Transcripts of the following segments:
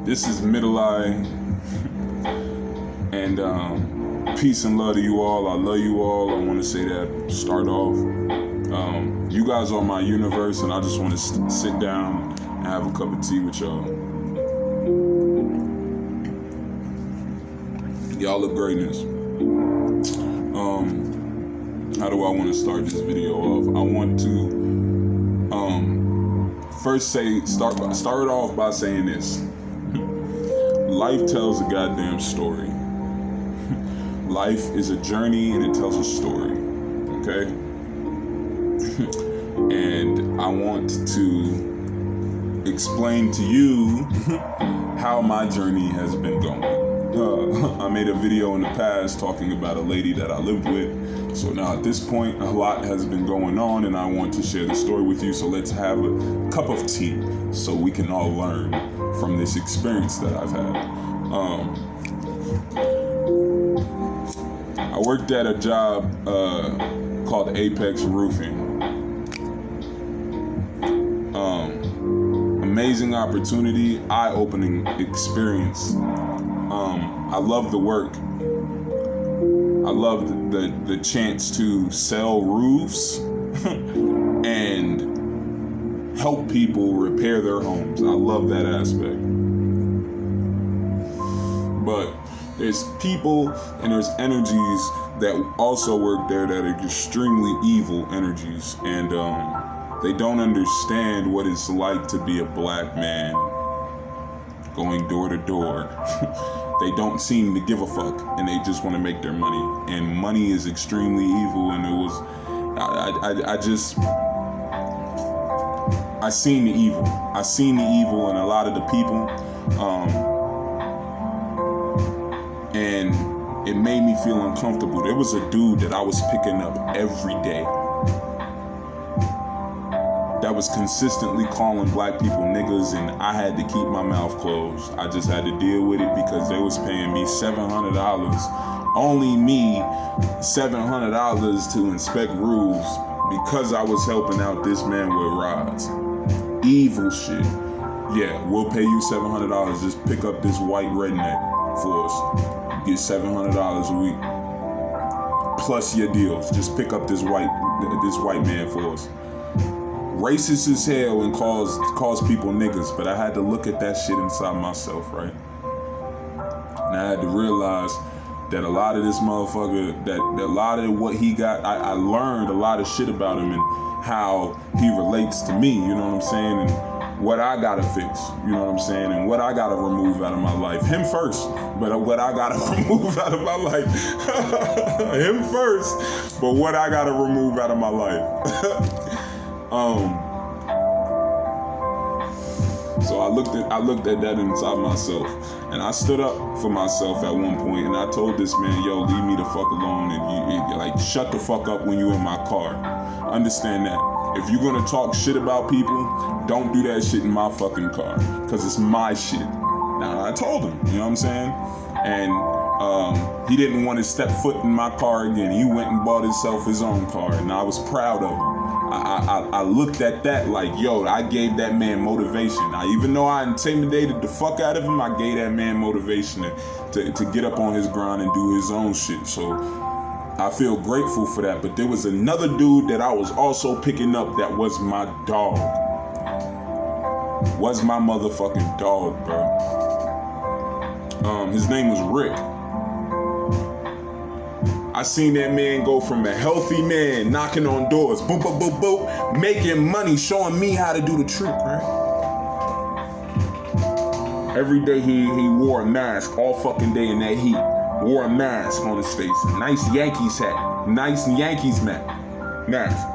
This is Middle Eye, and peace and love to you all. I love you all. I want to say that to start off. You guys are my universe, and I just want to sit down and have a cup of tea with y'all. Y'all look greatness. How do I want to start this video off? I want to first start it off by saying this. Life tells a goddamn story. Life is a journey and it tells a story. Okay? And I want to explain to you how my journey has been going. I made a video in the past talking about a lady that I lived with. So now at this point, a lot has been going on and I want to share the story with you. So let's have a cup of tea so we can all learn from this experience that I've had. I worked at a job called Apex Roofing. Amazing opportunity, eye-opening experience. I love the work. I love the chance to sell roofs and help people repair their homes. I love that aspect. But there's people and there's energies that also work there that are extremely evil energies, and they don't understand what it's like to be a black man going door to door. They don't seem to give a fuck, and they just want to make their money. And money is extremely evil, and it was, I seen the evil. I seen the evil in a lot of the people, and it made me feel uncomfortable. There was a dude that I was picking up every day that was consistently calling black people niggas, and I had to keep my mouth closed. I just had to deal with it because they was paying me $700, only me $700 to inspect roofs because I was helping out this man with rods. Evil shit. Yeah, we'll pay you $700. Just pick up this white redneck for us. Get $700 a week plus your deals. Just pick up this white man for us. Racist as hell and calls people niggas, but I had to look at that shit inside myself, right? And I had to realize that a lot of this motherfucker, that a lot of what he got, I learned a lot of shit about him and how he relates to me, you know what I'm saying? And what I gotta fix, you know what I'm saying? And what I gotta remove out of my life. Him first, but what I gotta remove out of my life. Him first, but what I gotta remove out of my life. So I looked at that inside myself, and I stood up for myself at one point, and I told this man, yo, leave me the fuck alone, and you like, shut the fuck up when you in my car. Understand that. If you're gonna talk shit about people, don't do that shit in my fucking car, cause it's my shit. Now I told him, you know what I'm saying? And he didn't want to step foot in my car again. He went and bought himself his own car, and I was proud of him. I looked at that like, yo, I gave that man motivation. Now, even though I intimidated the fuck out of him, I gave that man motivation to get up on his grind and do his own shit. So I feel grateful for that. But there was another dude that I was also picking up that was my dog. Was my motherfucking dog, bro. His name was Rick. I seen that man go from a healthy man knocking on doors, boom, boom, boom, boom, making money, showing me how to do the trick, right? Every day he wore a mask all fucking day in that heat. Wore a mask on his face. Nice Yankees hat. Nice Yankees mask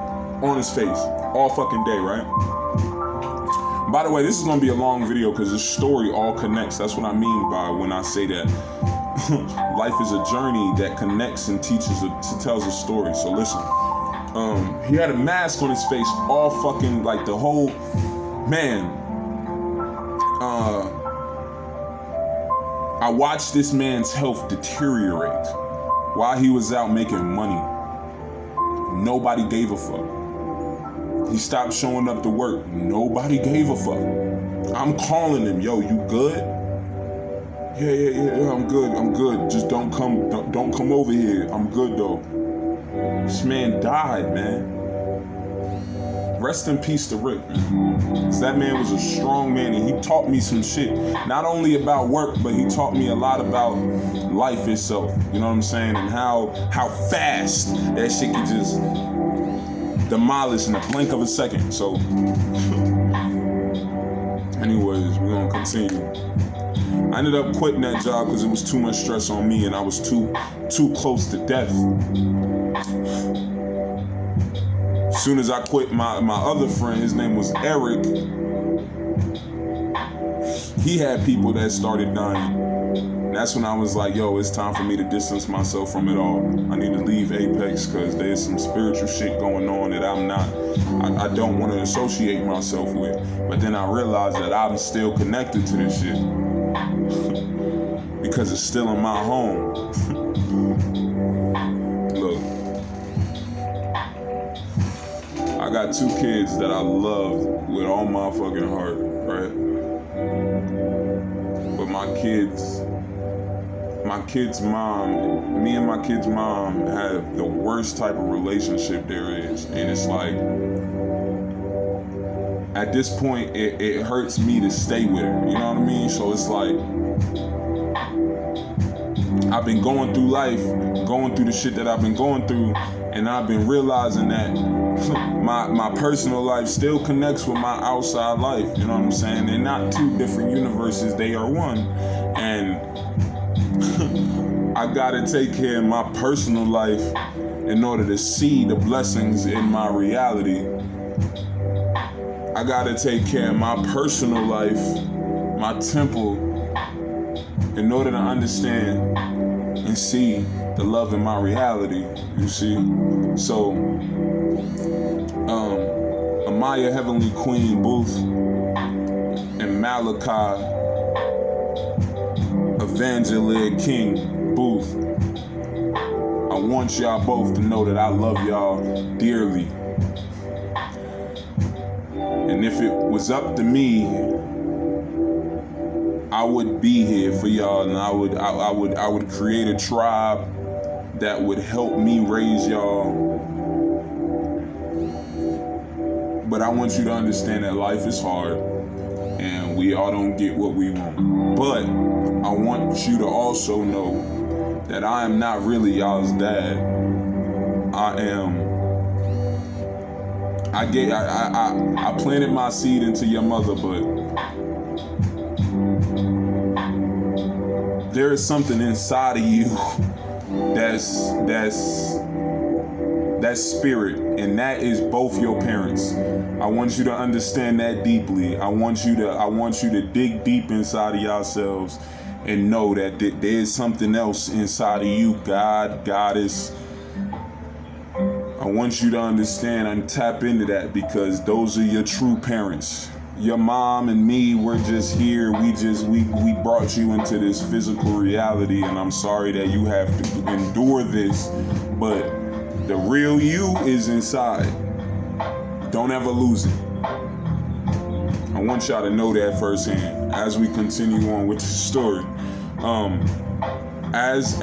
on his face all fucking day, right? By the way, this is gonna be a long video because this story all connects. That's what I mean by when I say that. Life is a journey that connects and tells a story. So listen, he had a mask on his face all fucking, like, the whole, man, I watched this man's health deteriorate while he was out making money. Nobody gave a fuck. He stopped showing up to work. Nobody gave a fuck. I'm calling him, yo, you good? Yeah, I'm good. Just don't come over here. I'm good though. This man died, man. Rest in peace to Rick, man. 'Cause that man was a strong man, and he taught me some shit. Not only about work, but he taught me a lot about life itself. You know what I'm saying? And how fast that shit could just demolish in the blink of a second. So, anyways, we're gonna continue. I ended up quitting that job because it was too much stress on me, and I was too close to death. As soon as I quit, my other friend, his name was Eric, he had people that started dying. And that's when I was like, yo, it's time for me to distance myself from it all. I need to leave Apex because there's some spiritual shit going on that I don't want to associate myself with. But then I realized that I'm still connected to this shit because it's still in my home. Look. I got 2 kids that I love with all my fucking heart, right? But my kids' mom, me and my kid's mom have the worst type of relationship there is. And it's like, at this point, it hurts me to stay with her, you know what I mean? So it's like, I've been going through life, going through the shit that I've been going through, and I've been realizing that my personal life still connects with my outside life, you know what I'm saying? They're not 2 different universes, they are one. And I gotta take care of my personal life in order to see the blessings in my reality. I gotta take care of my personal life, my temple, in order to understand and see the love in my reality, you see? So, Amaya Heavenly Queen Booth and Malachi Evangelist King Booth, I want y'all both to know that I love y'all dearly. And if it was up to me, I would be here for y'all, and I would create a tribe that would help me raise y'all. But I want you to understand that life is hard, and we all don't get what we want. But I want you to also know that I am not really y'all's dad. I planted my seed into your mother, but there is something inside of you that's spirit, and that is both your parents. I want you to understand that deeply. I want you to dig deep inside of yourselves and know that there is something else inside of you, Goddess. I want you to understand and tap into that, because those are your true parents. Your mom and me, we're just here. We brought you into this physical reality, and I'm sorry that you have to endure this, but the real you is inside. Don't ever lose it. I want y'all to know that firsthand as we continue on with the story. As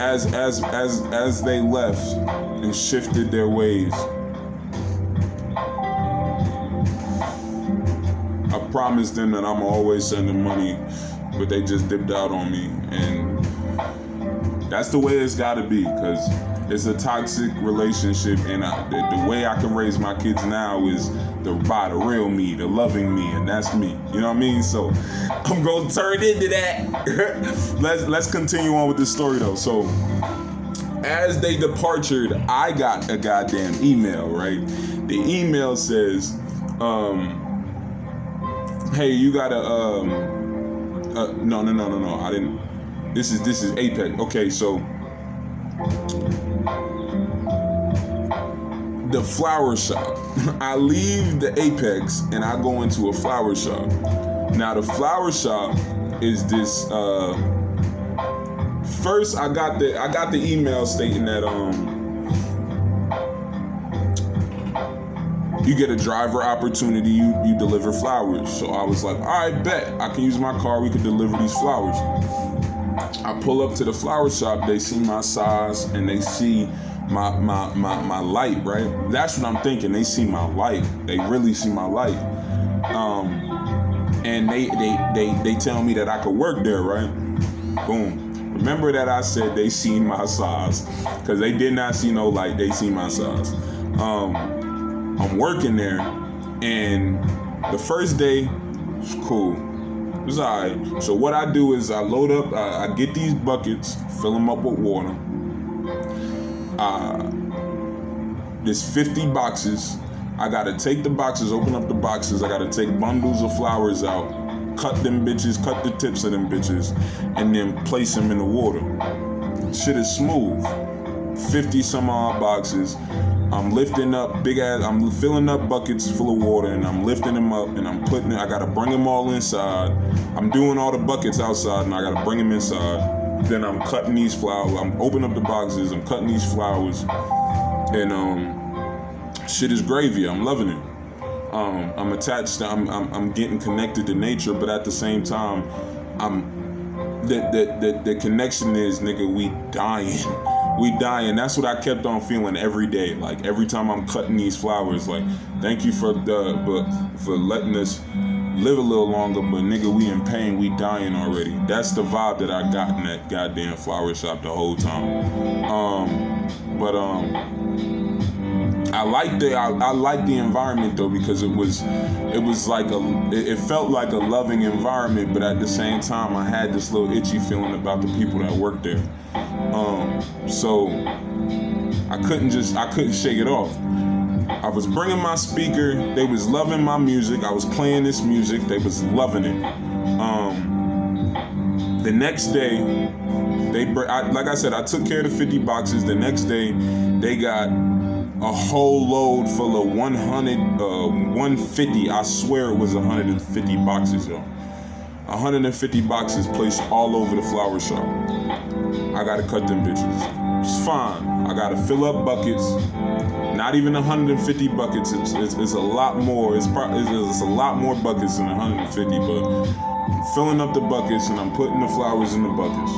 they left and shifted their ways, I promised them that I'm always sending money, but they just dipped out on me, and that's the way it's gotta be, because it's a toxic relationship, and the way I can raise my kids now is by the real me, the loving me, and that's me. You know what I mean? So I'm gonna turn into that. Let's continue on with this story though. So as they departed, I got a goddamn email, right? The email says, hey, you gotta no, I didn't. This is Apex. Okay, so the flower shop. I leave the Apex and I go into a flower shop. Now the flower shop is this. First, I got the email stating that you get a driver opportunity. You deliver flowers. So I was like, all right, bet I can use my car. We could deliver these flowers. I pull up to the flower shop, they see my size and they see my light, right? That's what I'm thinking. They see my light. They really see my light. And they tell me that I could work there, right? Boom. Remember that I said they seen my size, because they did not see no light. They see my size. I'm working there, and the first day was cool. It was alright. So what I do is I load up. I get these buckets, fill them up with water. There's 50 boxes. I gotta take the boxes, open up the boxes. I gotta take bundles of flowers out, cut them bitches, cut the tips of them bitches, and then place them in the water. Shit is smooth. 50 some odd boxes. I'm lifting up I'm filling up buckets full of water, and I'm lifting them up, and I gotta bring them all inside. I'm doing all the buckets outside, and I gotta bring them inside. Then I'm cutting these flowers. I'm opening up the boxes. I'm cutting these flowers, and shit is gravy. I'm loving it. I'm attached. I'm getting connected to nature, but at the same time, the connection is, nigga, we dying. We dying. That's what I kept on feeling every day. Like every time I'm cutting these flowers, like, thank you for letting us live a little longer, but nigga, we in pain, we dying already. That's the vibe that I got in that goddamn flower shop the whole time. I like the environment though, because it felt like a loving environment, but at the same time I had this little itchy feeling about the people that worked there. So I couldn't shake it off. I was bringing my speaker. They was loving my music. I was playing this music. They was loving it. The next day, like I said, I took care of the 50 boxes. The next day, they got a whole load full of 150. I swear it was 150 boxes, yo. 150 boxes placed all over the flower shop. I gotta cut them bitches. It's fine. I gotta fill up buckets. Not even 150 buckets. It's a lot more. It's a lot more buckets than 150. But I'm filling up the buckets and I'm putting the flowers in the buckets.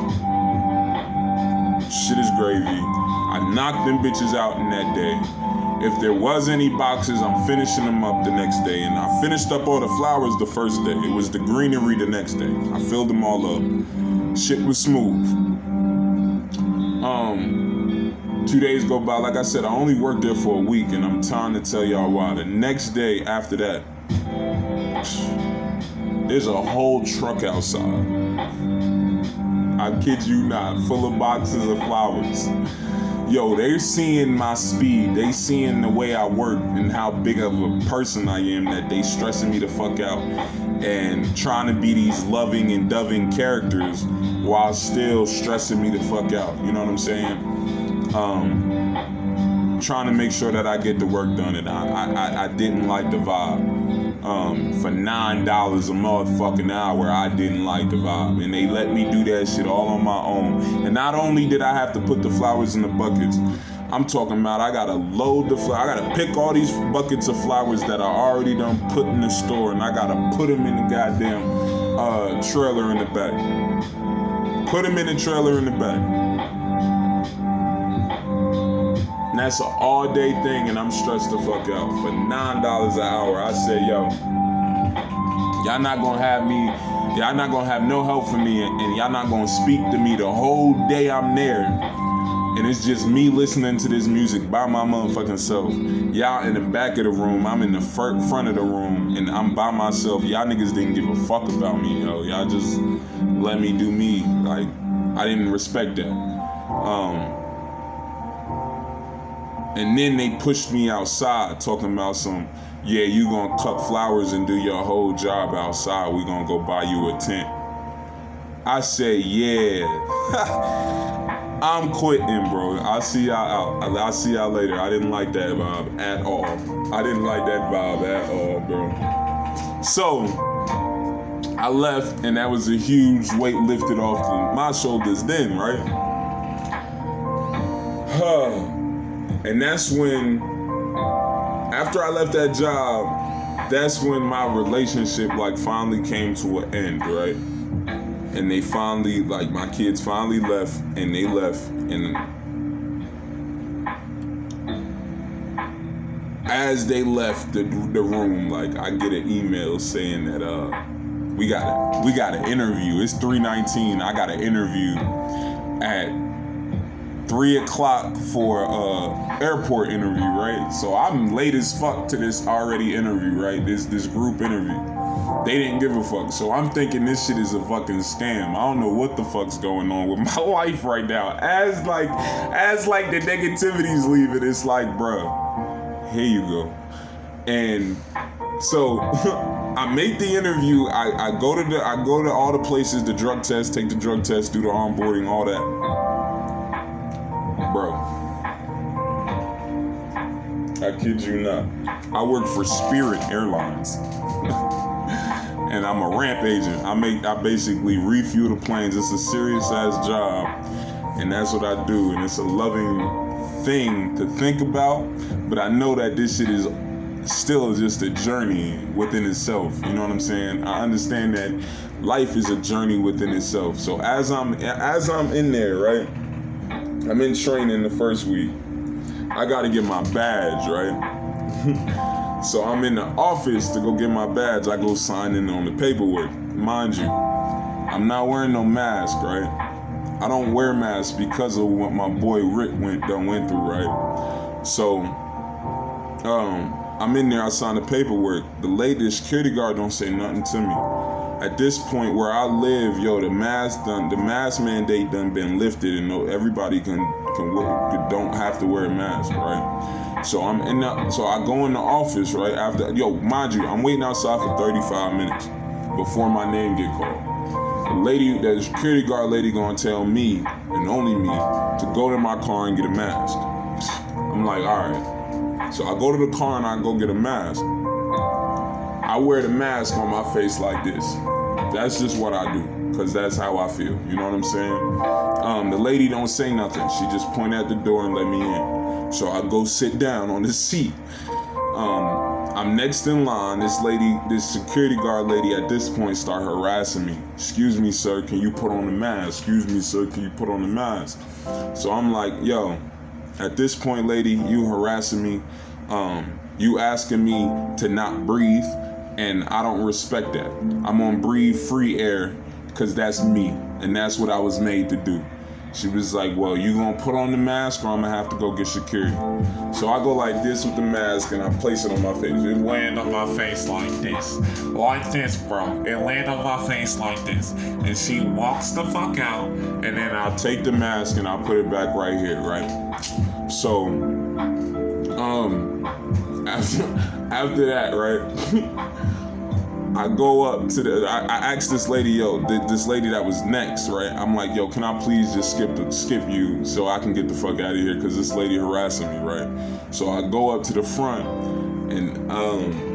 Shit is gravy. I knocked them bitches out in that day. If there was any boxes, I'm finishing them up the next day. And I finished up all the flowers the first day. It was the greenery the next day. I filled them all up. Shit was smooth. 2 days go by. Like I said, I only worked there for a week, and I'm trying to tell y'all why. The next day after that, there's a whole truck outside. I kid you not, full of boxes of flowers. Yo, they're seeing my speed. They seeing the way I work and how big of a person I am, that they stressing me the fuck out and trying to be these loving and doving characters while still stressing me the fuck out. You know what I'm saying? Trying to make sure that I get the work done, and I didn't like the vibe. For $9 a motherfucking hour, I didn't like the vibe, and they let me do that shit all on my own. And not only did I have to put the flowers in the buckets, I'm talking about I gotta load the flowers. I gotta pick all these buckets of flowers that I already done put in the store, and I gotta put them in the goddamn trailer in the back. Put them in the trailer in the back. And that's an all-day thing, and I'm stressed the fuck out. For $9 an hour, I said, yo, y'all not gonna have me, y'all not gonna have no help for me, and y'all not gonna speak to me the whole day I'm there. And it's just me listening to this music by my motherfucking self. Y'all in the back of the room, I'm in the front of the room, and I'm by myself. Y'all niggas didn't give a fuck about me, yo. Y'all just let me do me. Like, I didn't respect that. And then they pushed me outside, talking about some, yeah, you gonna cut flowers and do your whole job outside. We gonna go buy you a tent. I said, yeah. I'm quitting, bro. I'll see y'all out. I'll see y'all later. I didn't like that vibe at all. I didn't like that vibe at all, bro. So, I left, and that was a huge weight lifted off my shoulders then, right? And that's when, after I left that job, that's when my relationship like finally came to an end, right? and they finally, like, my kids finally left, and they left, and as they left the room, like, I get an email saying that we got an interview. It's 3:19. I got an interview at 3:00 for airport interview, right? So I'm late as fuck to this already interview, right? This group interview. They didn't give a fuck. So I'm thinking this shit is a fucking scam. I don't know what the fuck's going on with my life right now. As like the negativity's leaving, it's like, bruh, here you go. And so I make the interview. I go to all the places, the drug test, take the drug test, do the onboarding, all that. Bro, I kid you not. I work for Spirit Airlines. And I'm a ramp agent. I basically refuel the planes. It's a serious ass job. And that's what I do. And it's a loving thing to think about. But I know that this shit is still just a journey within itself. You know what I'm saying? I understand that life is a journey within itself. So as I'm in there, right? I'm in training the first week. I gotta get my badge, right? So I'm in the office to go get my badge. I go sign in on the paperwork. Mind you, I'm not wearing no mask, right? I don't wear masks because of what my boy Rick went through, right? So I'm in there, I sign the paperwork. The security guard don't say nothing to me. At this point where I live, the mask mandate done been lifted, and everybody don't have to wear a mask, right? So so I go in the office, right? After, mind you, I'm waiting outside for 35 minutes before my name get called. The security guard lady gonna tell me, and only me, to go to my car and get a mask. I'm like, all right. So I go to the car and I go get a mask. I wear the mask on my face like this. That's just what I do, because that's how I feel. You know what I'm saying? The lady don't say nothing. She just pointed at the door and let me in. So I go sit down on the seat. I'm next in line. This security guard lady at this point start harassing me. Excuse me, sir, can you put on the mask? Excuse me, sir, can you put on the mask? So I'm like, at this point, lady, you harassing me. You asking me to not breathe, and I don't respect that. I'm gonna breathe free air, because that's me, and that's what I was made to do. She was like, well, you gonna put on the mask or I'm gonna have to go get security. So I go like this with the mask and I place it on my face. It land on my face like this. Like this, bro. It land on my face like this. And she walks the fuck out, and then I'll take the mask and I'll put it back right here, right? So, after that, right? I go up to I asked this lady, this lady that was next, right? I'm like, can I please just skip you so I can get the fuck out of here, because this lady harassing me, right? So I go up to the front, and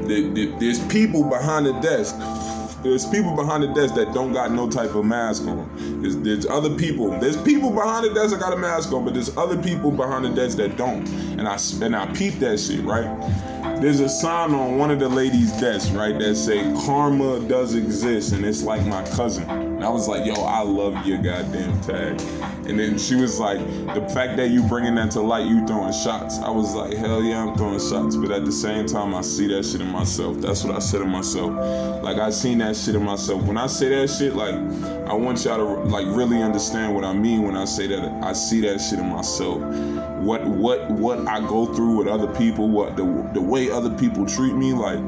there's people behind the desk. There's people behind the desk that don't got no type of mask on. There's other people. There's people behind the desk that got a mask on, but there's other people behind the desk that don't. And I peep that shit, right? There's a sign on one of the ladies' desks, right, that say karma does exist, and it's like my cousin. And I was like, I love your goddamn tag. And then she was like, the fact that you bringing that to light, you throwing shots. I was like, hell yeah, I'm throwing shots. But at the same time, I see that shit in myself. That's what I said to myself. Like, I seen that shit in myself. When I say that shit, like, I want y'all to, like, really understand what I mean when I say that I see that shit in myself. What I go through with other people, the way other people treat me, like,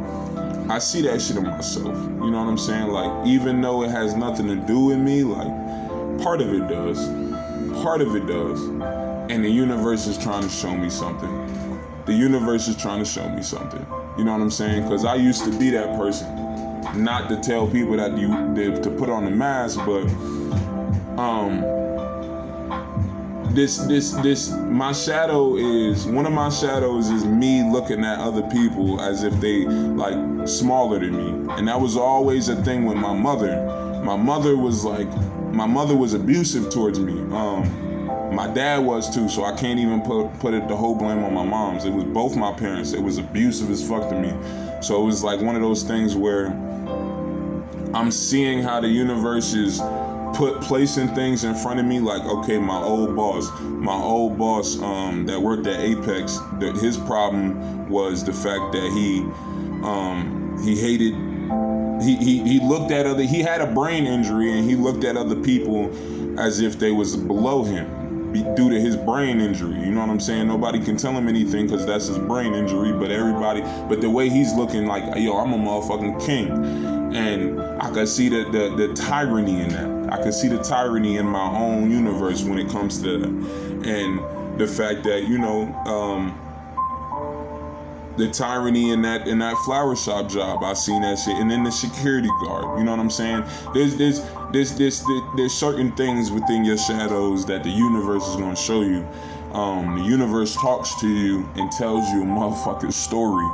I see that shit in myself. You know what I'm saying? Like, even though it has nothing to do with me, like, part of it does. Part of it does. And the universe is trying to show me something. The universe is trying to show me something. You know what I'm saying? Because I used to be that person. Not to tell people that to put on the mask, but my shadow is, one of my shadows is me looking at other people as if they like smaller than me. And that was always a thing with my mother. My mother was abusive towards me. My dad was too, so I can't even put it the whole blame on my mom's. It was both my parents. It was abusive as fuck to me. So it was like one of those things where I'm seeing how the universe is placing things in front of me, like, okay, my old boss that worked at Apex, his problem was the fact that he hated, he looked at other, he had a brain injury, and he looked at other people as if they was below him due to his brain injury. You know what I'm saying? Nobody can tell him anything because that's his brain injury, but the way he's looking, like, yo, I'm a motherfucking king. And I could see the tyranny in that. I could see the tyranny in my own universe when it comes to that. And the fact that, you know, the tyranny in that flower shop job, I seen that shit. And then the security guard, you know what I'm saying? There's certain things within your shadows that the universe is gonna show you. The universe talks to you and tells you a motherfucking story,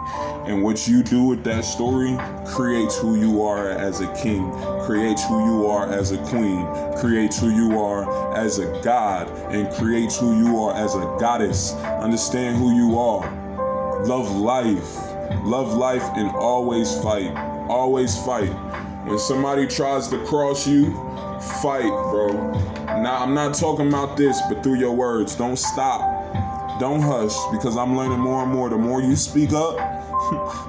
and what you do with that story creates who you are as a king, creates who you are as a queen, creates who you are as a god, and creates who you are as a goddess. Understand who you are. Love life, and always fight. Always fight. When somebody tries to cross you, fight, bro. Now, I'm not talking about this, but through your words. Don't stop. Don't hush, because I'm learning more and more. The more you speak up,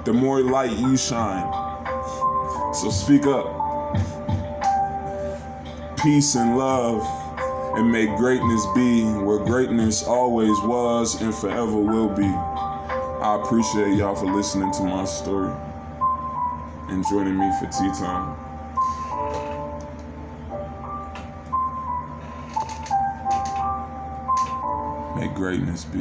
the more light you shine. So speak up. Peace and love, and may greatness be where greatness always was and forever will be. I appreciate y'all for listening to my story and joining me for tea time. May greatness be.